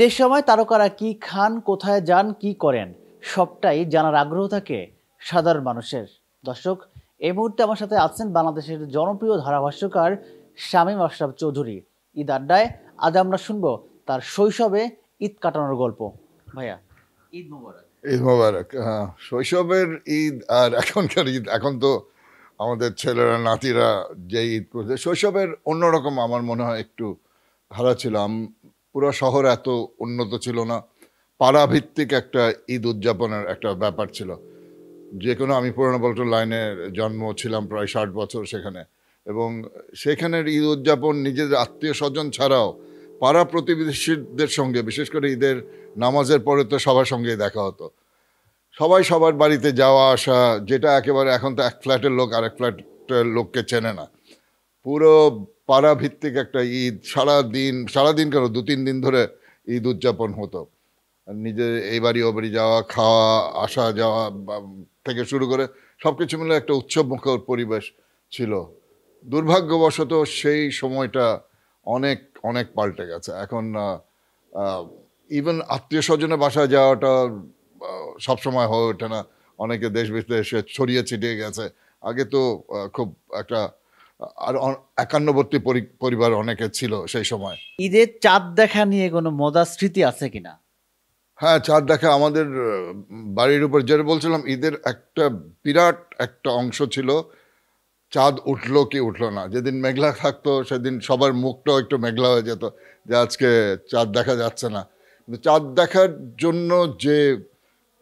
ঈদের সময় তারকারা কি খান, কোথায় যান, কি করেন, সবটাই জানার আগ্রহ থাকে সাধারণ মানুষের। দর্শক, এই মুহূর্তে আমার সাথে আছেন বাংলাদেশের জনপ্রিয় ধারাভাষ্যকার শামীম আশরাফ চৌধুরী। ঈদ আড্ডায় আজ আমরা শুনবো তার শৈশবে ঈদ কাটানোর গল্প। ভাইয়া, ঈদ মোবারক। ঈদ মোবারক। শৈশবের ঈদ আর এখনকার ঈদ, এখন তো আমাদের ছেলেরা নাতিরা যে ঈদ করছে, শৈশবের অন্যরকম আমার মনে হয় একটু ধারা ছিল। পুরো শহর এত উন্নত ছিল না, পাড়াভিত্তিক একটা ঈদ উদযাপনের একটা ব্যাপার ছিল। যে কোনো, আমি পুরনো পল্টন লাইনে জন্ম, ছিলাম প্রায় 60 বছর সেখানে, এবং সেখানের ঈদ উদযাপন নিজেদের আত্মীয় স্বজন ছাড়াও পাড়া প্রতিবেশীদের সঙ্গে, বিশেষ করে ঈদের নামাজের পরে তো সবার সঙ্গেই দেখা হতো। সবাই সবার বাড়িতে যাওয়া আসা, যেটা একেবারে এখন তো এক ফ্ল্যাটের লোক আরেক ফ্ল্যাটের লোককে চেনে না। পুরো পাড়া ভিত্তিক একটা ঈদ, সারাদিন কেন 2-3 দিন ধরে ঈদ উদযাপন হতো। নিজে এই বাড়ি ও বাড়ি যাওয়া, খাওয়া, আসা যাওয়া থেকে শুরু করে সবকিছু মিলে একটা উৎসবমুখর পরিবেশ ছিল। দুর্ভাগ্যবশত সেই সময়টা অনেক অনেক পাল্টে গেছে। এখন ইভেন আত্মীয় স্বজনের বাসায় যাওয়াটা সবসময় হয়ে ওঠে না। অনেকে দেশ বিদেশে ছড়িয়ে ছিটিয়ে গেছে। আগে তো খুব একটা আর একান্নবর্তী পরিবার অনেকে ছিল সেই সময়। ঈদের চাঁদ দেখা নিয়ে কোনো মজার স্মৃতি আছে কিনা? হ্যাঁ, চাঁদ দেখা আমাদের বাড়ির উপর, যেটা বলছিলাম, ঈদের একটা বিরাট একটা অংশ ছিল চাঁদ উঠলো কি উঠলো না। যেদিন মেঘলা থাকতো সেদিন সবার মুখটাও একটু মেঘলা হয়ে যেত, যে আজকে চাঁদ দেখা যাচ্ছে না। কিন্তু চাঁদ দেখার জন্য যে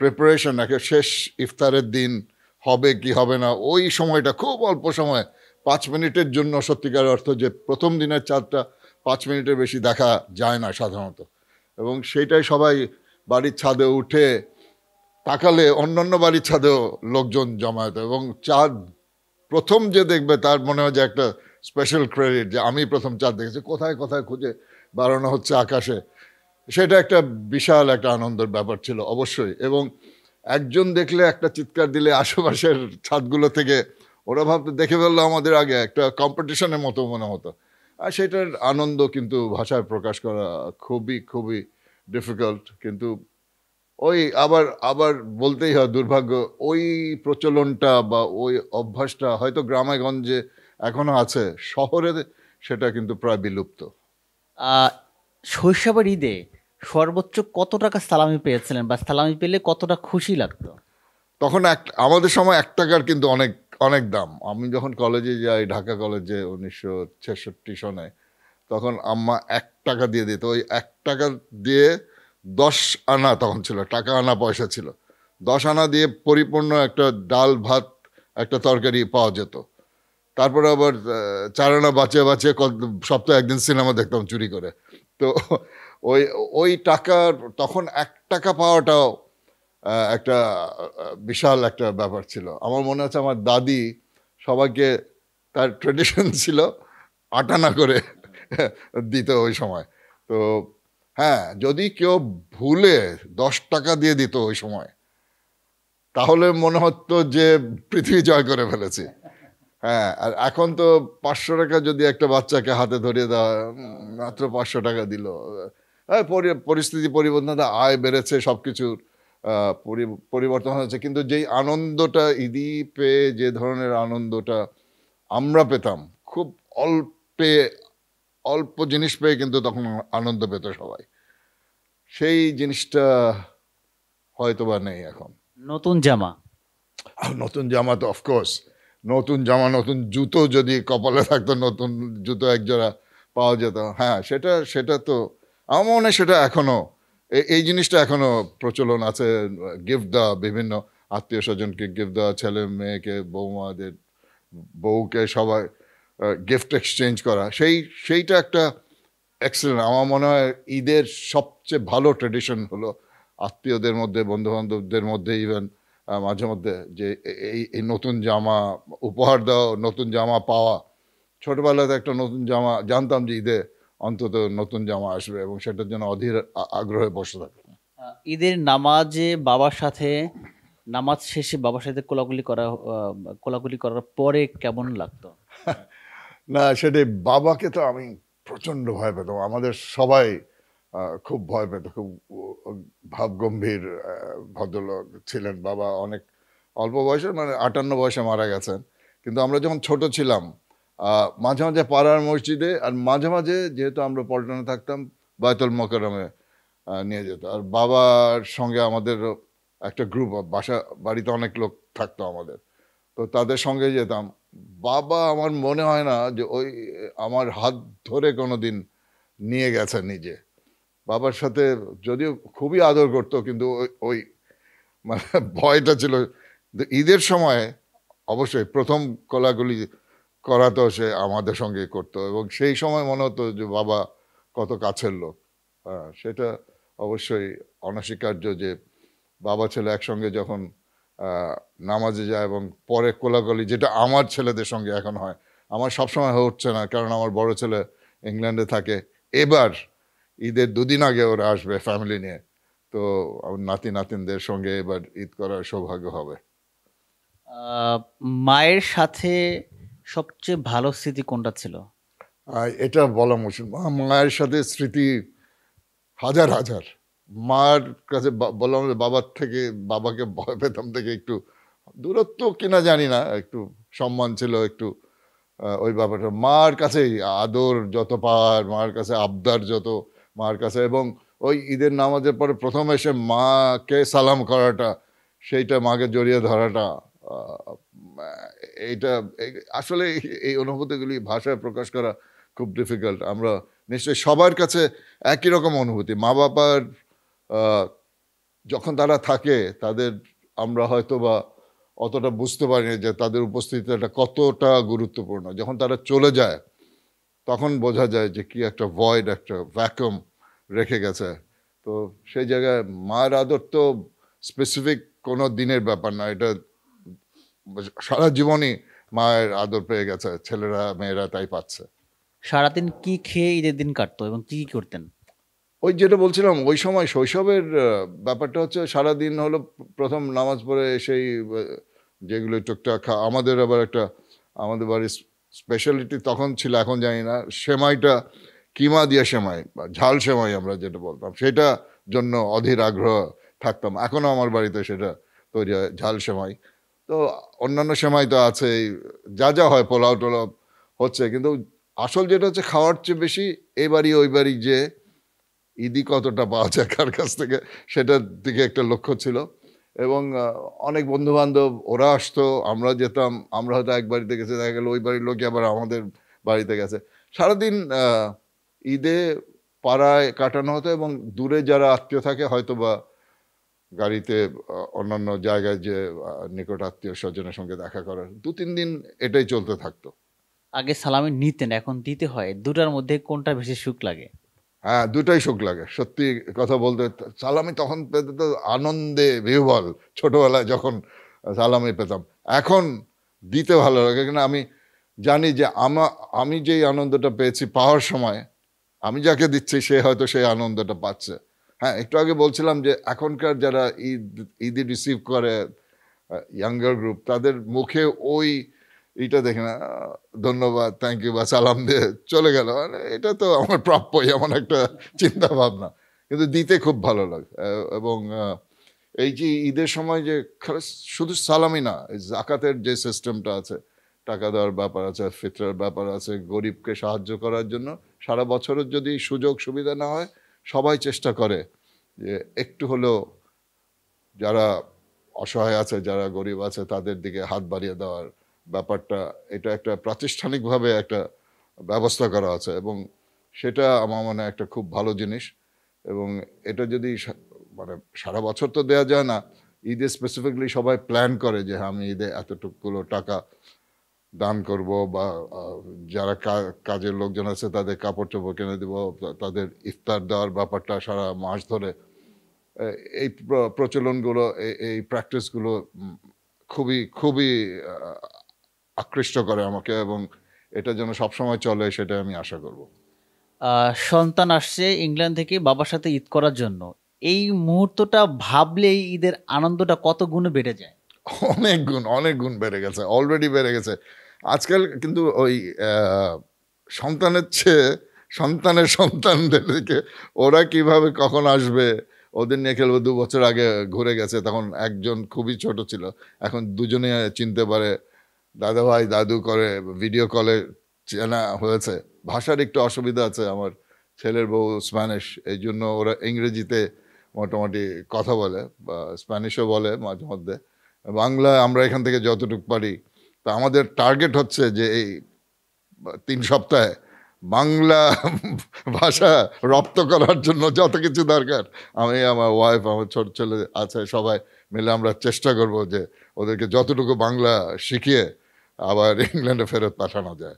প্রিপারেশন, একে শেষ ইফতারের দিন হবে কি হবে না, ওই সময়টা খুব অল্প সময়, 5 মিনিটের জন্য, সত্যিকার অর্থ যে প্রথম দিনের চাঁদটা 5 মিনিটের বেশি দেখা যায় না সাধারণত। এবং সেইটাই সবাই বাড়ির ছাদে উঠে তাকালে অন্যান্য বাড়ির ছাদেও লোকজন জমায়েত, এবং চাঁদ প্রথম যে দেখবে তার মনে হয় যে একটা স্পেশাল ক্রেডিট, যে আমি প্রথম চাঁদ দেখেছি। কোথায় কোথায় খুঁজে বাড়ানো হচ্ছে আকাশে, সেটা একটা বিশাল একটা আনন্দের ব্যাপার ছিল অবশ্যই। এবং একজন দেখলে একটা চিৎকার দিলে আশেপাশের ছাদগুলো থেকে ওরা ভাবতে, দেখে ফেললো আমাদের আগে, একটা কম্পিটিশনের মতো মনে হতো। আর সেটার আনন্দ কিন্তু ভাষায় প্রকাশ করা খুবই খুবই ডিফিকাল্ট। কিন্তু ওই আবার আবার বলতেই হয়, দুর্ভাগ্য, ওই প্রচলনটা বা ওই অভ্যাসটা হয়তো গ্রামে গঞ্জে এখনো আছে, শহরে সেটা কিন্তু প্রায় বিলুপ্ত। শৈশবের ঈদে সর্বোচ্চ কত টাকা সালামি পেয়েছিলেন, বা সালামি পেলে কতটা খুশি লাগতো? তখন আমাদের সময় 1 টাকার কিন্তু অনেক অনেক দাম। আমি যখন কলেজে যাই, ঢাকা কলেজে 1966 সনে, তখন আম্মা 1 টাকা দিয়ে দিত। ওই 1 টাকা দিয়ে 10 আনা তখন ছিল, টাকা আনা পয়সা ছিল। 10 আনা দিয়ে পরিপূর্ণ একটা ডাল ভাত, একটা তরকারি পাওয়া যেত। তারপরে আবার 4 আনা বাঁচিয়ে বাঁচিয়ে সপ্তাহে একদিন সিনেমা দেখতাম চুরি করে। তো ওই ওই টাকার, তখন 1 টাকা পাওয়াটাও একটা বিশাল একটা ব্যাপার ছিল। আমার মনে আছে আমার দাদি সবাইকে, তার ট্রেডিশন ছিল 8 আনা করে দিত ওই সময়। তো হ্যাঁ, যদি কেউ ভুলে 10 টাকা দিয়ে দিত ওই সময়, তাহলে মনে হতো যে পৃথিবী জয় করে ফেলেছি। হ্যাঁ, আর এখন তো 500 টাকা যদি একটা বাচ্চাকে হাতে ধরিয়ে দেওয়া, মাত্র 500 টাকা দিল। পরিস্থিতি পরিবর্তন, আয় বেড়েছে, সবকিছুর পরিবর্তন হয়েছে, কিন্তু যেই আনন্দটা ঈদি পেয়ে, যে ধরনের আনন্দটা আমরা পেতাম, খুব অল্প জিনিস পেয়ে কিন্তু তখন আনন্দ পেত সবাই, সেই জিনিসটা হয়তো বা নেই এখন। নতুন জামা, নতুন জামা তো অফকোর্স, নতুন জামা, নতুন জুতো, যদি কপালে থাকতো নতুন জুতো একজোড়া পাওয়া যেত, হ্যাঁ, সেটা তো আমার মনে হয় সেটা এখনো, এই জিনিসটা এখনো প্রচলন আছে। গিফট দেওয়া, বিভিন্ন আত্মীয় স্বজনকে গিফট দেওয়া, ছেলে মেয়েকে, বৌমাদের বউকে, সবাই গিফট এক্সচেঞ্জ করা, সেইটা একটা এক্সেলেন্ট। আমার মনে হয় ঈদের সবচেয়ে ভালো ট্রেডিশন হলো আত্মীয়দের মধ্যে, বন্ধু বান্ধবদের মধ্যে, ইভেন মাঝে মধ্যে, যে এই নতুন জামা উপহার দেওয়া, নতুন জামা পাওয়া। ছোটবেলাতে একটা নতুন জামা, জানতাম যে ঈদে অন্তত নতুন জামা আসবে, এবং সেটার জন্য অধীর আগ্রহে বসে থাকতাম। ঈদের নামাজে বাবার সাথে, নামাজ শেষে বাবার সাথে কোলাকুলি করার পরে কেমন লাগতো? না, সেটাই, বাবাকে তো আমি প্রচণ্ড ভয় পেতাম। আমাদের সবাই খুব ভয় পেত, খুব ভাবগম্ভীর ভদ্রলোক ছিলেন। বাবা অনেক অল্প বয়সে, মানে 58 বয়সে মারা গেছেন। কিন্তু আমরা যখন ছোট ছিলাম মাঝে মাঝে পাড়ার মসজিদে, আর মাঝে মাঝে যেহেতু আমরা পল্টনে থাকতাম বায়তুল মোকাররমে নিয়ে যেত। আর বাবার সঙ্গে আমাদের একটা গ্রুপ, বাড়িতে অনেক লোক থাকতো আমাদের, তো তাদের সঙ্গে যেতাম। বাবা আমার মনে হয় না যে ওই আমার হাত ধরে কোনোদিন নিয়ে গেছে নিজে। বাবার সাথে যদিও খুবই আদর করতো, কিন্তু ওই ওই মানে ভয়টা ছিল। ঈদের সময় অবশ্যই প্রথম কোলাকুলি করাতো সে আমাদের সঙ্গে করতো, এবং সেই সময় মনে হতো যে বাবা কত কাছের লোক। সেটা অবশ্যই অনস্বীকার্য যে বাবা ছেলে একসঙ্গে যখন নামাজে যায় এবং পরে কোলাকুলি, যেটা আমার ছেলেদের সঙ্গে এখন হয়। আমার সবসময় হচ্ছে না, কারণ আমার বড় ছেলে ইংল্যান্ডে থাকে। এবার ঈদের 2 দিন আগে ওরা আসবে ফ্যামিলি নিয়ে, তো আমার নাতি নাতিনদের সঙ্গে এবার ঈদ করার সৌভাগ্য হবে। আহ, মায়ের সাথে সবচেয়ে ভালো স্মৃতি কোনটা ছিল? এটা বলা মুশকিল। মায়ের সাথে স্মৃতি হাজার হাজার। মার কাছে বললাম যে বাবার থেকে, বাবাকে ভয় পেতাম থেকে একটু দূরত্ব কিনা জানি না, একটু সম্মান ছিল একটু। ওই ব্যাপারটা মার কাছে আদর যত পাওয়ার, মার কাছে আবদার যত, মার কাছে। এবং ওই ঈদের নামাজের পরে প্রথম এসে মাকে সালাম করাটা, সেইটা মাকে জড়িয়ে ধরাটা, আহ, এইটা আসলে এই অনুভূতিগুলি ভাষায় প্রকাশ করা খুব ডিফিকাল্ট। আমরা নিশ্চয়ই সবার কাছে একই রকম অনুভূতি। মা বাবার যখন তারা থাকে, তাদের আমরা হয়তো বা অতটা বুঝতে পারি না যে তাদের উপস্থিতিটা কতটা গুরুত্বপূর্ণ। যখন তারা চলে যায় তখন বোঝা যায় যে কি একটা ভয়েড, একটা ভ্যাকুয়াম রেখে গেছে। তো সেই জায়গায় মায়ের আদর তো স্পেসিফিক কোনো দিনের ব্যাপার না, এটা সারা জীবনই মায়ের আদর পেয়ে গেছে ছেলেরা মেয়েরা, তাই পাচ্ছে। সারাদিন কি খেয়ে ঈদের দিন কাটতো এবং কি কি করতেন? ওই যেটা বলছিলাম, ওই সময় শৈশবের ব্যাপারটা হচ্ছে সারাদিন হলো প্রথম নামাজ পড়ে এসেই যেগুলো টুকটাক আমাদের আবার একটা, আমাদের বাড়ির স্পেশালিটি তখন ছিল, এখন জানি না, সেমাইটা কিমা দিয়ে সেমাই বা ঝাল সেমাই আমরা যেটা বলতাম, সেটা জন্য অধীর আগ্রহ থাকতাম। এখনও আমার বাড়িতে সেটা তৈরি হয়, ঝাল সেমাই। তো অন্যান্য সেমাই তো আছেই, যা যা হয়, পোলাও টোলাও হচ্ছে। কিন্তু আসল যেটা হচ্ছে খাওয়ার চেয়ে বেশি এই বাড়ি ওই বাড়ি যে ঈদি কতটা পাওয়া যায় কার কাছ থেকে, সেটার দিকে একটা লক্ষ্য ছিল। এবং অনেক বন্ধু বান্ধব ওরা আসতো, আমরা যেতাম। আমরা হয়তো এক বাড়িতে গেছে, দেখা গেল ওই বাড়ির লোকই আবার আমাদের বাড়িতে গেছে। সারাদিন ঈদে পাড়ায় কাটানো হতো, এবং দূরে যারা আত্মীয় থাকে হয়তো বা গাড়িতে অন্যান্য জায়গায় যে নিকট আত্মীয় স্বজনের সঙ্গে দেখা করার 2-3 দিন এটাই চলতে থাকতো। আগে সালামি নিতেন, এখন দিতে হয়, দুটার মধ্যে কোনটা বেশি সুখ লাগে? হ্যাঁ, দুটাই সুখ লাগে সত্যি কথা বলতে। সালামি তখন পেতে তো আনন্দে বিহ্বল, ছোটবেলায় যখন সালামি পেতাম। এখন দিতে ভালো লাগে, কিন্তু আমি জানি যে আমি যেই আনন্দটা পেয়েছি পাওয়ার সময়, আমি যাকে দিচ্ছি সে হয়তো সেই আনন্দটা পাচ্ছে। হ্যাঁ, একটু আগে বলছিলাম যে এখনকার যারা ঈদি রিসিভ করে ইয়াঙ্গার গ্রুপ, তাদের মুখে ওই এইটা দেখে না, ধন্যবাদ, থ্যাংক ইউ বা সালাম দিয়ে চলে গেল, মানে এটা তো আমার প্রাপ্যই, এমন একটা চিন্তা ভাবনা। কিন্তু দিতে খুব ভালো লাগে। এবং এই যে ঈদের সময় যে শুধু সালামি না, এই জাকাতের যে সিস্টেমটা আছে, টাকা দেওয়ার ব্যাপার আছে, ফিতরার ব্যাপার আছে, গরিবকে সাহায্য করার জন্য সারা বছরের যদি সুযোগ সুবিধা না হয়, সবাই চেষ্টা করে যে একটু হলেও যারা অসহায় আছে, যারা গরিব আছে, তাদের দিকে হাত বাড়িয়ে দেওয়ার ব্যাপারটা, এটা একটা প্রাতিষ্ঠানিকভাবে একটা ব্যবস্থা করা আছে, এবং সেটা আমার মনে হয় একটা খুব ভালো জিনিস। এবং এটা যদি মানে সারা বছর তো দেয়া যায় না, ঈদে স্পেসিফিকলি সবাই প্ল্যান করে যে আমি ঈদে এতটুকুলো টাকা দান করব, বা যারা কাজের লোকজন আছে তাদের কাপড় চোপড় কিনে দেব, তাদের ইফতার দেওয়ার ব্যাপারটা সারা মাস ধরে। এই প্রচলনগুলো, এই প্র্যাকটিসগুলো খুবই খুবই আকৃষ্ট করে আমাকে, এবং এটা যেন সবসময় চলে সেটা আমি আশা করব। সন্তান আসছে ইংল্যান্ড থেকে বাবার সাথে ঈদ করার জন্য, এই মুহূর্তটা ভাবলেই ঈদের আনন্দটা কত গুণে বেড়ে যায়। অনেক গুণ বেড়ে গেছে, অলরেডি বেড়ে গেছে। আজকাল কিন্তু ওই সন্তানের চেয়ে সন্তানের সন্তানদেরকে ওরা কিভাবে কখন আসবে, ওদের নিয়ে খেলবো। 2 বছর আগে ঘুরে গেছে, তখন একজন খুবই ছোট ছিল, এখন দুজনে চিনতে পারে, দাদা ভাই দাদু করে, ভিডিও কলে চেনা হয়েছে। ভাষার একটু অসুবিধা আছে, আমার ছেলের বউ স্প্যানিশ, এই জন্য ওরা ইংরেজিতে মোটামুটি কথা বলে, বা স্প্যানিশও বলে মাঝে মধ্যে। বাংলা আমরা এখান থেকে যতটুকু পারি। তো আমাদের টার্গেট হচ্ছে যে এই 3 সপ্তাহে বাংলা ভাষা রপ্ত করার জন্য যত কিছু দরকার, আমি, আমার ওয়াইফ, আমার ছোট ছেলে আছে, সবাই মিলে আমরা চেষ্টা করব যে ওদেরকে যতটুকু বাংলা শিখিয়ে আবার ইংল্যান্ডে ফেরত পাঠানো যায়।